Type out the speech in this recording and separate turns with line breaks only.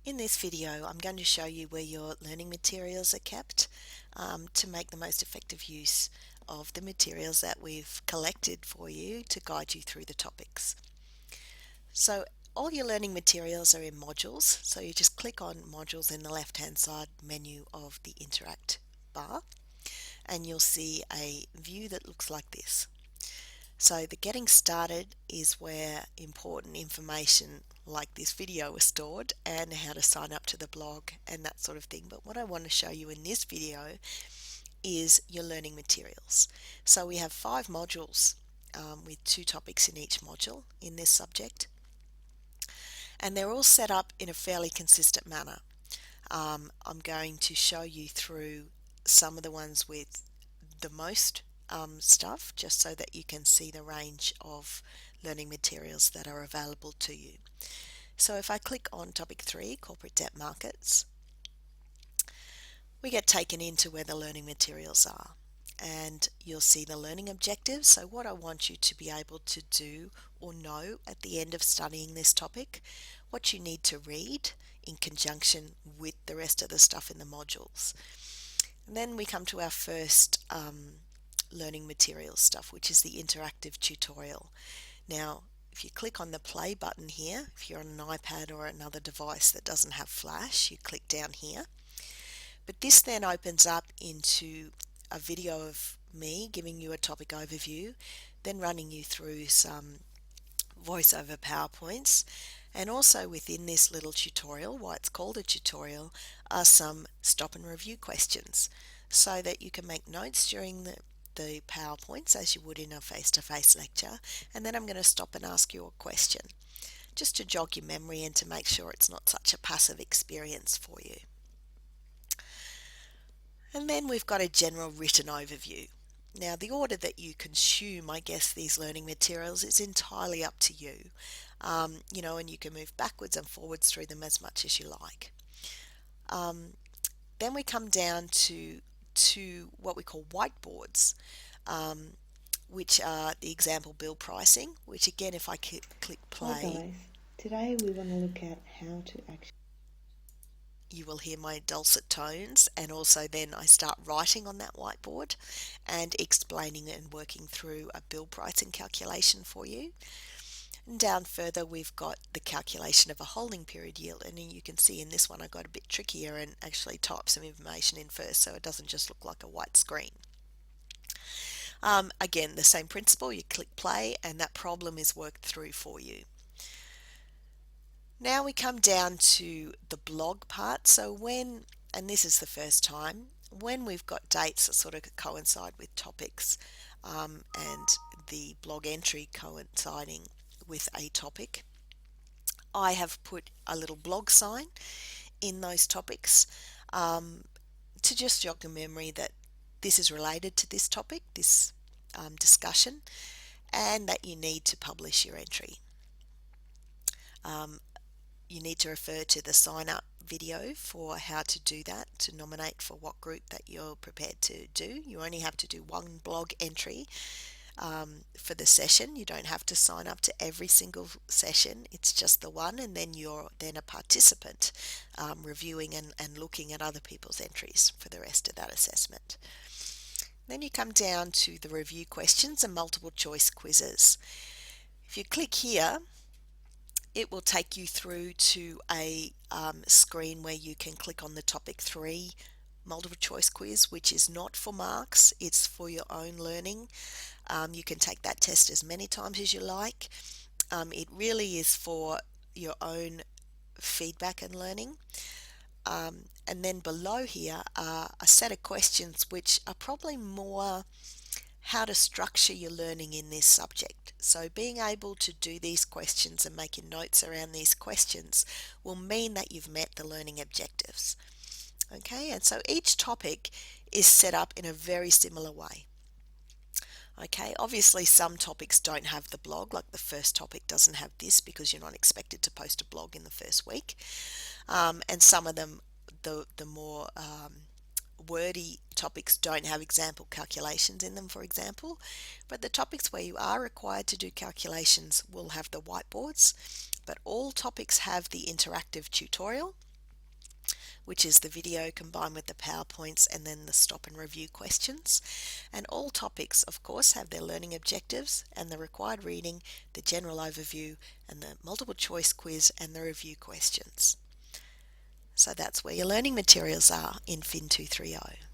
In this video, I'm going to show you where your learning materials are kept to make the most effective use of the materials that we've collected for you to guide you through the topics. So all your learning materials are in modules, so you just click on modules in the left-hand side menu of the Interact bar, and you'll see a view that looks like this. So the getting started is where important information like this video is stored and how to sign up to the blog and that sort of thing. But what I want to show you in this video is your learning materials. So we have 5 modules with 2 topics in each module in this subject. And they're all set up in a fairly consistent manner. I'm going to show you through some of the ones with the most stuff, just so that you can see the range of learning materials that are available to you. So if I click on topic 3, corporate debt markets, we get taken into where the learning materials are, and you'll see the learning objectives. So what I want you to be able to do or know at the end of studying this topic, what you need to read in conjunction with the rest of the stuff in the modules. And then we come to our first learning materials stuff, which is the interactive tutorial. Now, if you click on the play button here, if you're on an iPad or another device that doesn't have flash, you click down here. But this then opens up into a video of me giving you a topic overview, then running you through some voiceover PowerPoints, and also within this little tutorial, why it's called a tutorial, are some stop and review questions so that you can make notes during the PowerPoints as you would in a face-to-face lecture, and then I'm going to stop and ask you a question just to jog your memory and to make sure it's not such a passive experience for you. And then we've got a general written overview. Now, the order that you consume, I guess, these learning materials is entirely up to you. And you can move backwards and forwards through them as much as you like. Then we come down to what we call whiteboards, which are the example bill pricing, which again, if I click play,
Hi guys, today we want to look at how to actually
you will hear my dulcet tones, and also then I start writing on that whiteboard and explaining and working through a bill pricing calculation for you. And down further we've got the calculation of a holding period yield, and you can see in this one I got a bit trickier and actually typed some information in first so it doesn't just look like a white screen. Again, the same principle, you click play and that problem is worked through for you. Now we come down to the blog part. So when, and this is the first time, when we've got dates that sort of coincide with topics and the blog entry coinciding with a topic, I have put a little blog sign in those topics to just jog your memory that this is related to this topic, this discussion, and that you need to publish your entry. You need to refer to the sign up video for how to do that, to nominate for what group that you're prepared to do. You only have to do one blog entry for the session. You don't have to sign up to every single session. It's just the one, and then you're then a participant reviewing and looking at other people's entries for the rest of that assessment. Then you come down to the review questions and multiple choice quizzes. If you click here, it will take you through to a screen where you can click on the topic 3 multiple choice quiz, which is not for marks, it's for your own learning. You can take that test as many times as you like. It really is for your own feedback and learning. And then below here are a set of questions which are probably more how to structure your learning in this subject. So being able to do these questions and making notes around these questions will mean that you've met the learning objectives. Okay, and so each topic is set up in a very similar way. Okay, obviously some topics don't have the blog, like the first topic doesn't have this because you're not expected to post a blog in the first week. And some of them, the more wordy topics don't have example calculations in them, for example, but the topics where you are required to do calculations will have the whiteboards, but all topics have the interactive tutorial which is the video combined with the PowerPoints and then the stop and review questions. And all topics, of course, have their learning objectives and the required reading, the general overview, and the multiple choice quiz and the review questions. So that's where your learning materials are in FIN230.